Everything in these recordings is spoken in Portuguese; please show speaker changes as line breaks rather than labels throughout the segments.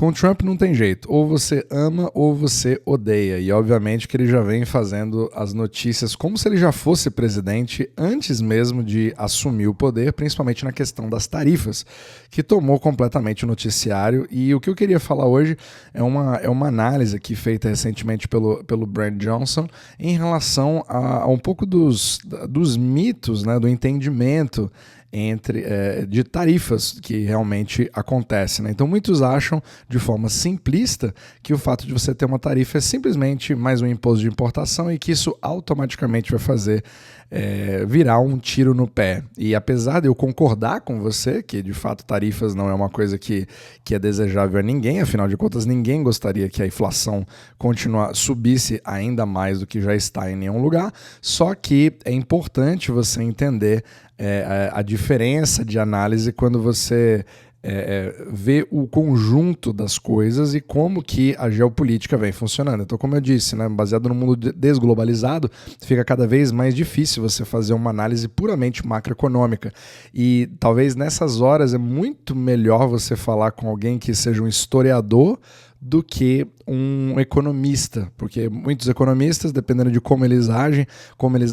Com o Trump não tem jeito, ou você ama ou você odeia, e obviamente que ele já vem fazendo as notícias como se ele já fosse presidente antes mesmo de assumir o poder, principalmente na questão das tarifas, que tomou completamente o noticiário. E o que eu queria falar hoje é uma análise aqui feita recentemente pelo Brent Johnson em relação a um pouco dos mitos, né, do entendimento de tarifas que realmente acontecem, né? Então muitos acham de forma simplista que o fato de você ter uma tarifa é simplesmente mais um imposto de importação e que isso automaticamente vai fazer virar um tiro no pé. E apesar de eu concordar com você que de fato tarifas não é uma coisa que é desejável a ninguém, afinal de contas ninguém gostaria que a inflação subisse ainda mais do que já está em nenhum lugar, só que é importante você entender a diferença de análise quando você vê o conjunto das coisas e como que a geopolítica vem funcionando. Então, como eu disse, né, baseado no mundo desglobalizado, fica cada vez mais difícil você fazer uma análise puramente macroeconômica. E talvez nessas horas é muito melhor você falar com alguém que seja um historiador do que um economista, porque muitos economistas, dependendo de como eles agem,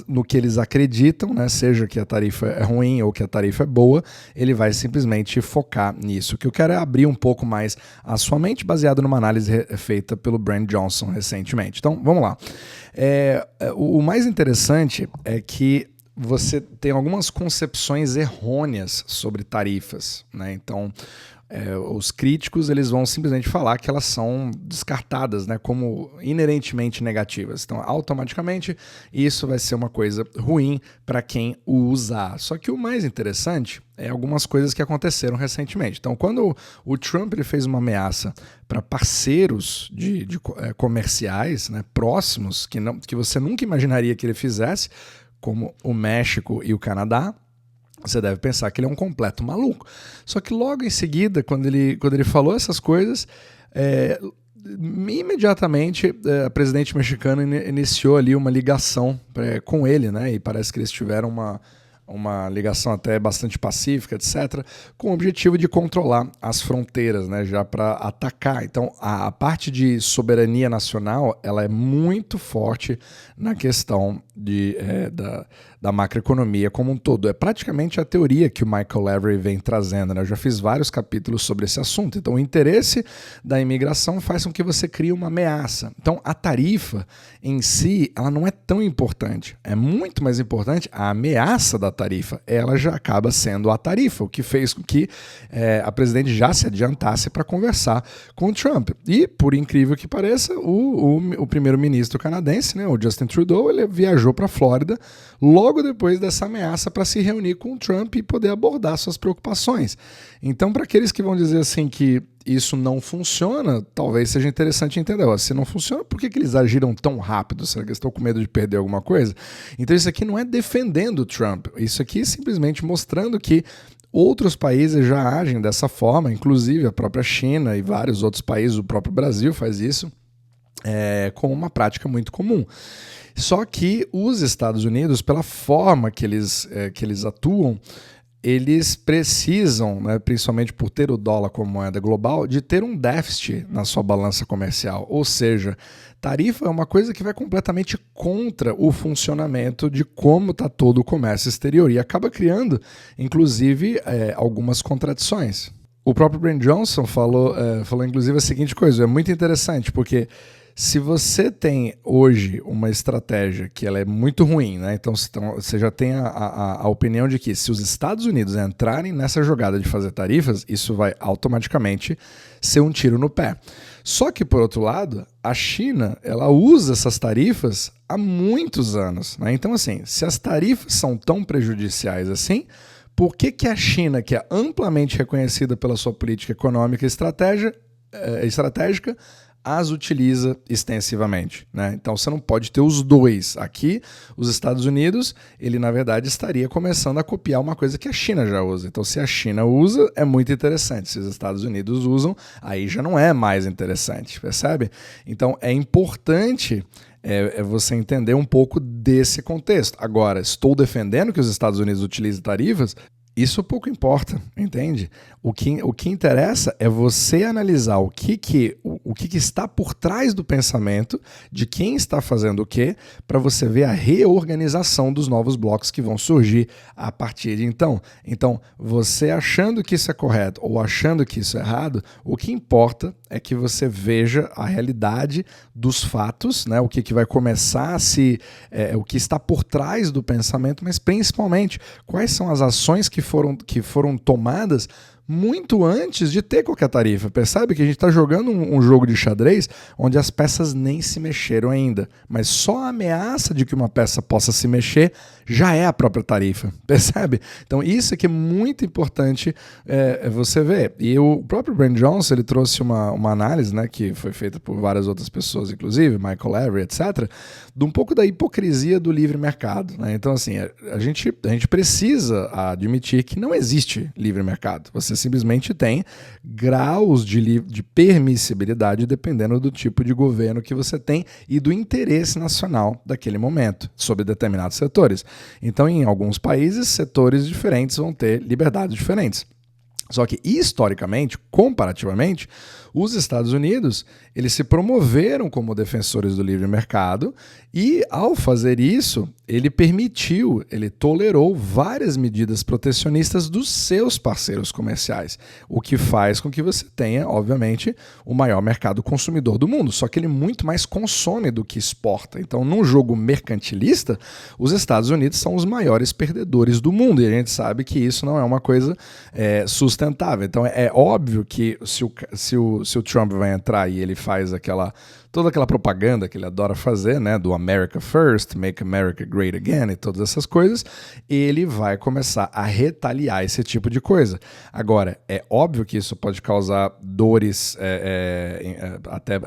no que eles acreditam, né, seja que a tarifa é ruim ou que a tarifa é boa, ele vai simplesmente focar nisso. O que eu quero é abrir um pouco mais a sua mente, baseado numa análise feita pelo Brent Johnson recentemente. Então, vamos lá. O mais interessante é que você tem algumas concepções errôneas sobre tarifas, né? Então, os críticos eles vão simplesmente falar que elas são descartadas, né, como inerentemente negativas. Então, automaticamente, isso vai ser uma coisa ruim para quem o usar. Só que o mais interessante é algumas coisas que aconteceram recentemente. Então, quando o Trump ele fez uma ameaça para parceiros comerciais, né, próximos, que você nunca imaginaria que ele fizesse, como o México e o Canadá, você deve pensar que ele é um completo maluco. Só que logo em seguida, quando ele falou essas coisas, imediatamente a presidente mexicana iniciou ali uma ligação com ele, né? E parece que eles tiveram uma ligação até bastante pacífica, etc., com o objetivo de controlar as fronteiras, né, já para atacar. Então, a parte de soberania nacional ela é muito forte na questão da macroeconomia como um todo. É praticamente a teoria que o Michael Lavery vem trazendo, né? Eu já fiz vários capítulos sobre esse assunto. Então, o interesse da imigração faz com que você crie uma ameaça. Então, a tarifa em si, ela não é tão importante. É muito mais importante a ameaça da tarifa. Ela já acaba sendo a tarifa, o que fez com que a presidente já se adiantasse para conversar com o Trump. E, por incrível que pareça, o primeiro-ministro canadense, né, o Justin Trudeau, ele viajou para a Flórida logo depois dessa ameaça para se reunir com o Trump e poder abordar suas preocupações. Então, para aqueles que vão dizer assim que isso não funciona, talvez seja interessante entender. Se não funciona, por que eles agiram tão rápido? Será que eles estão com medo de perder alguma coisa? Então isso aqui não é defendendo o Trump. Isso aqui é simplesmente mostrando que outros países já agem dessa forma, inclusive a própria China e vários outros países, o próprio Brasil faz isso, com uma prática muito comum. Só que os Estados Unidos, pela forma que eles atuam, eles precisam, né, principalmente por ter o dólar como moeda global, de ter um déficit na sua balança comercial. Ou seja, tarifa é uma coisa que vai completamente contra o funcionamento de como está todo o comércio exterior e acaba criando, inclusive, algumas contradições. O próprio Brent Johnson falou inclusive a seguinte coisa, é muito interessante, porque se você tem hoje uma estratégia que ela é muito ruim, né? Então você já tem a opinião de que se os Estados Unidos entrarem nessa jogada de fazer tarifas, isso vai automaticamente ser um tiro no pé. Só que, por outro lado, a China ela usa essas tarifas há muitos anos, né? Então, assim, se as tarifas são tão prejudiciais assim, por que a China, que é amplamente reconhecida pela sua política econômica e estratégica, as utiliza extensivamente, né? Então você não pode ter os dois. Aqui, os Estados Unidos, ele na verdade estaria começando a copiar uma coisa que a China já usa. Então se a China usa, é muito interessante. Se os Estados Unidos usam, aí já não é mais interessante, percebe? Então é importante você entender um pouco desse contexto. Agora, estou defendendo que os Estados Unidos utilizem tarifas? isso pouco importa, entende? O que interessa é você analisar o que está por trás do pensamento, de quem está fazendo o quê, para você ver a reorganização dos novos blocos que vão surgir a partir de então. Então, você achando que isso é correto ou achando que isso é errado, o que importa é que você veja a realidade dos fatos, né? O que vai começar a se... o que está por trás do pensamento, mas principalmente quais são as ações que foram tomadas muito antes de ter qualquer tarifa. Percebe que a gente está jogando um jogo de xadrez onde as peças nem se mexeram ainda, mas só a ameaça de que uma peça possa se mexer já é a própria tarifa, percebe? Então isso é que é muito importante você ver. E o próprio Brent Johnson, ele trouxe uma análise, né, que foi feita por várias outras pessoas, inclusive Michael Levy, etc., de um pouco da hipocrisia do livre mercado, né? Então assim, a gente precisa admitir que não existe livre mercado. Você simplesmente tem graus de permissibilidade dependendo do tipo de governo que você tem e do interesse nacional daquele momento sobre determinados setores. Então, em alguns países, setores diferentes vão ter liberdades diferentes. Só que, historicamente, comparativamente, os Estados Unidos, eles se promoveram como defensores do livre mercado e, ao fazer isso, ele tolerou várias medidas protecionistas dos seus parceiros comerciais, o que faz com que você tenha, obviamente, o maior mercado consumidor do mundo, só que ele muito mais consome do que exporta. Então, num jogo mercantilista, os Estados Unidos são os maiores perdedores do mundo e a gente sabe que isso não é uma coisa sustentável. Então, é óbvio que se o Trump vai entrar e ele faz toda aquela propaganda que ele adora fazer, né, do America First, Make America Great Again e todas essas coisas, ele vai começar a retaliar esse tipo de coisa. Agora, é óbvio que isso pode causar dores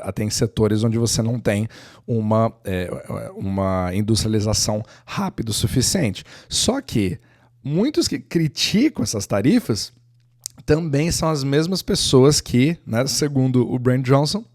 até em setores onde você não tem uma industrialização rápida o suficiente. Só que muitos que criticam essas tarifas também são as mesmas pessoas que, né, segundo o Brent Johnson,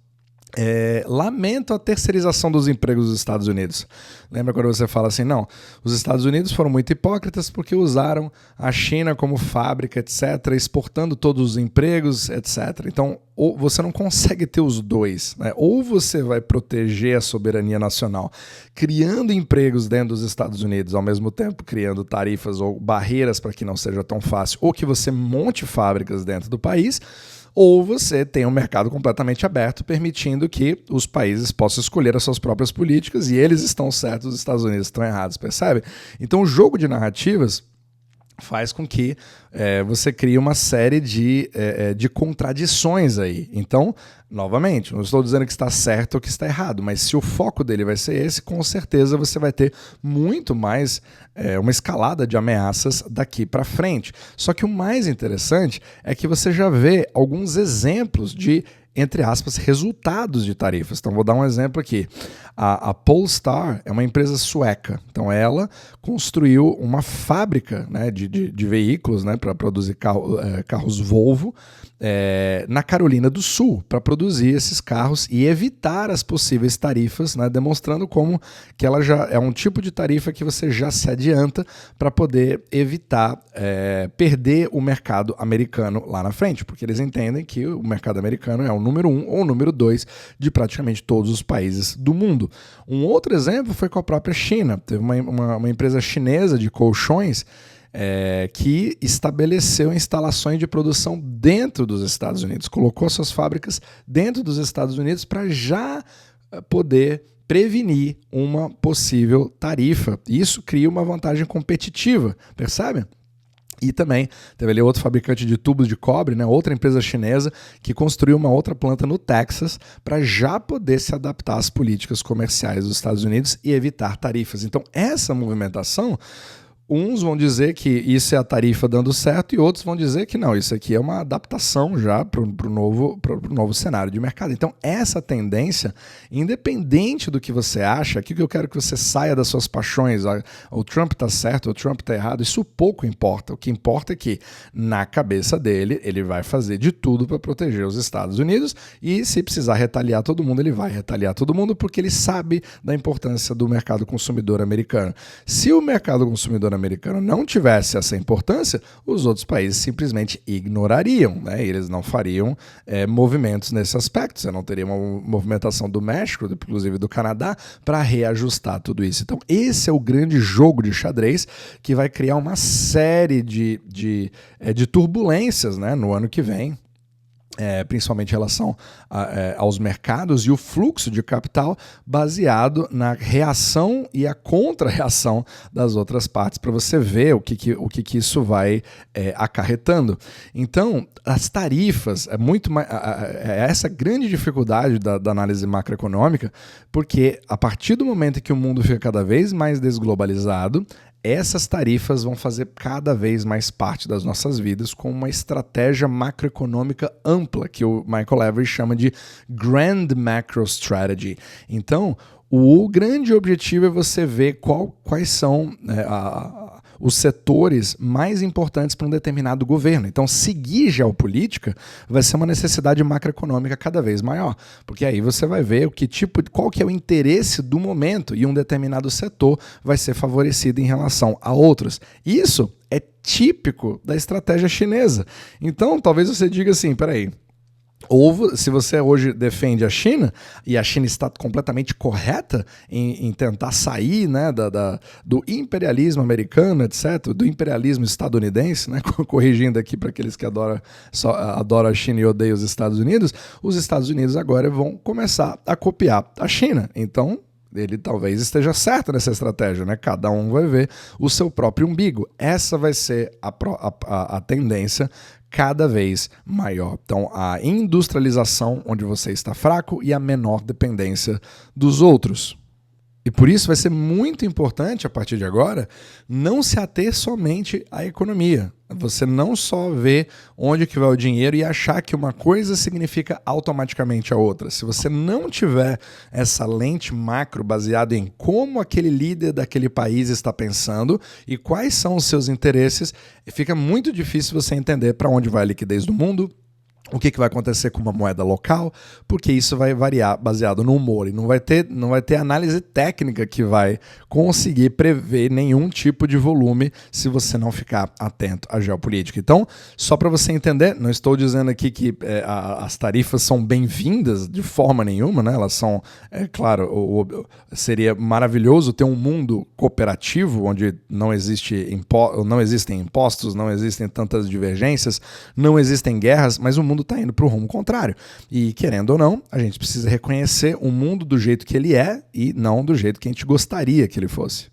lamentam a terceirização dos empregos dos Estados Unidos. Lembra quando você fala assim, não, os Estados Unidos foram muito hipócritas porque usaram a China como fábrica, etc., exportando todos os empregos, etc. Então, ou você não consegue ter os dois, né? Ou você vai proteger a soberania nacional criando empregos dentro dos Estados Unidos, ao mesmo tempo criando tarifas ou barreiras para que não seja tão fácil, ou que você monte fábricas dentro do país, ou você tem um mercado completamente aberto, permitindo que os países possam escolher as suas próprias políticas, e eles estão certos, os Estados Unidos estão errados, percebe? Então o jogo de narrativas faz com que você crie uma série de contradições aí. Então, novamente, não estou dizendo que está certo ou que está errado, mas se o foco dele vai ser esse, com certeza você vai ter muito mais uma escalada de ameaças daqui para frente. Só que o mais interessante é que você já vê alguns exemplos de, entre aspas, resultados de tarifas. Então, vou dar um exemplo aqui. A Polestar é uma empresa sueca. Então, ela construiu uma fábrica, né, de veículos, né, para produzir carros Volvo na Carolina do Sul, para produzir esses carros e evitar as possíveis tarifas, né, demonstrando como que ela já é um tipo de tarifa que você já se adianta para poder evitar perder o mercado americano lá na frente, porque eles entendem que o mercado americano é o número 1 ou o número 2 de praticamente todos os países do mundo. Um outro exemplo foi com a própria China. Teve uma empresa chinesa de colchões que estabeleceu instalações de produção dentro dos Estados Unidos, colocou suas fábricas dentro dos Estados Unidos para já poder prevenir uma possível tarifa. Isso cria uma vantagem competitiva, percebe? E também teve ali outro fabricante de tubos de cobre, né, outra empresa chinesa, que construiu uma outra planta no Texas para já poder se adaptar às políticas comerciais dos Estados Unidos e evitar tarifas. Então, essa movimentação, uns vão dizer que isso é a tarifa dando certo e outros vão dizer que não, isso aqui é uma adaptação já para o novo cenário de mercado. Então, essa tendência, independente do que você acha, aqui que eu quero que você saia das suas paixões, o Trump está certo, o Trump está errado, isso pouco importa. O que importa é que, na cabeça dele, ele vai fazer de tudo para proteger os Estados Unidos e, se precisar retaliar todo mundo, ele vai retaliar todo mundo porque ele sabe da importância do mercado consumidor americano. Se o mercado consumidor americano não tivesse essa importância, os outros países simplesmente ignorariam, né? E eles não fariam movimentos nesse aspecto. Você não teria uma movimentação do México, inclusive do Canadá, para reajustar tudo isso. Então, esse é o grande jogo de xadrez que vai criar uma série de turbulências, né, no ano que vem. Principalmente em relação aos mercados e o fluxo de capital baseado na reação e a contra-reação das outras partes, para você ver o que isso vai acarretando. Então, as tarifas, essa grande dificuldade da análise macroeconômica, porque a partir do momento que o mundo fica cada vez mais desglobalizado, essas tarifas vão fazer cada vez mais parte das nossas vidas com uma estratégia macroeconômica ampla, que o Michael Lavery chama de Grand Macro Strategy. Então, o grande objetivo é você ver quais são os setores mais importantes para um determinado governo. Então, seguir geopolítica vai ser uma necessidade macroeconômica cada vez maior, porque aí você vai ver qual que é o interesse do momento e um determinado setor vai ser favorecido em relação a outros. Isso é típico da estratégia chinesa. Então, talvez você diga assim, peraí, ou se você hoje defende a China, e a China está completamente correta em tentar sair, né, do imperialismo americano, etc., do imperialismo estadunidense, né, corrigindo aqui para aqueles que adoram a China e odeiam os Estados Unidos agora vão começar a copiar a China. Então, ele talvez esteja certo nessa estratégia, né? Cada um vai ver o seu próprio umbigo. Essa vai ser a tendência cada vez maior. Então, a industrialização onde você está fraco e a menor dependência dos outros. E por isso vai ser muito importante, a partir de agora, não se ater somente à economia. Você não só vê onde que vai o dinheiro e achar que uma coisa significa automaticamente a outra. Se você não tiver essa lente macro baseada em como aquele líder daquele país está pensando e quais são os seus interesses, fica muito difícil você entender para onde vai a liquidez do mundo, o que vai acontecer com uma moeda local, porque isso vai variar baseado no humor e não vai ter análise técnica que vai conseguir prever nenhum tipo de volume se você não ficar atento à geopolítica. Então, só para você entender, não estou dizendo aqui que as tarifas são bem-vindas de forma nenhuma, né? Elas são, claro, seria maravilhoso ter um mundo cooperativo onde não existem impostos, não existem tantas divergências, não existem guerras, mas o mundo está indo para o rumo contrário. E, querendo ou não, a gente precisa reconhecer o mundo do jeito que ele é e não do jeito que a gente gostaria que ele fosse.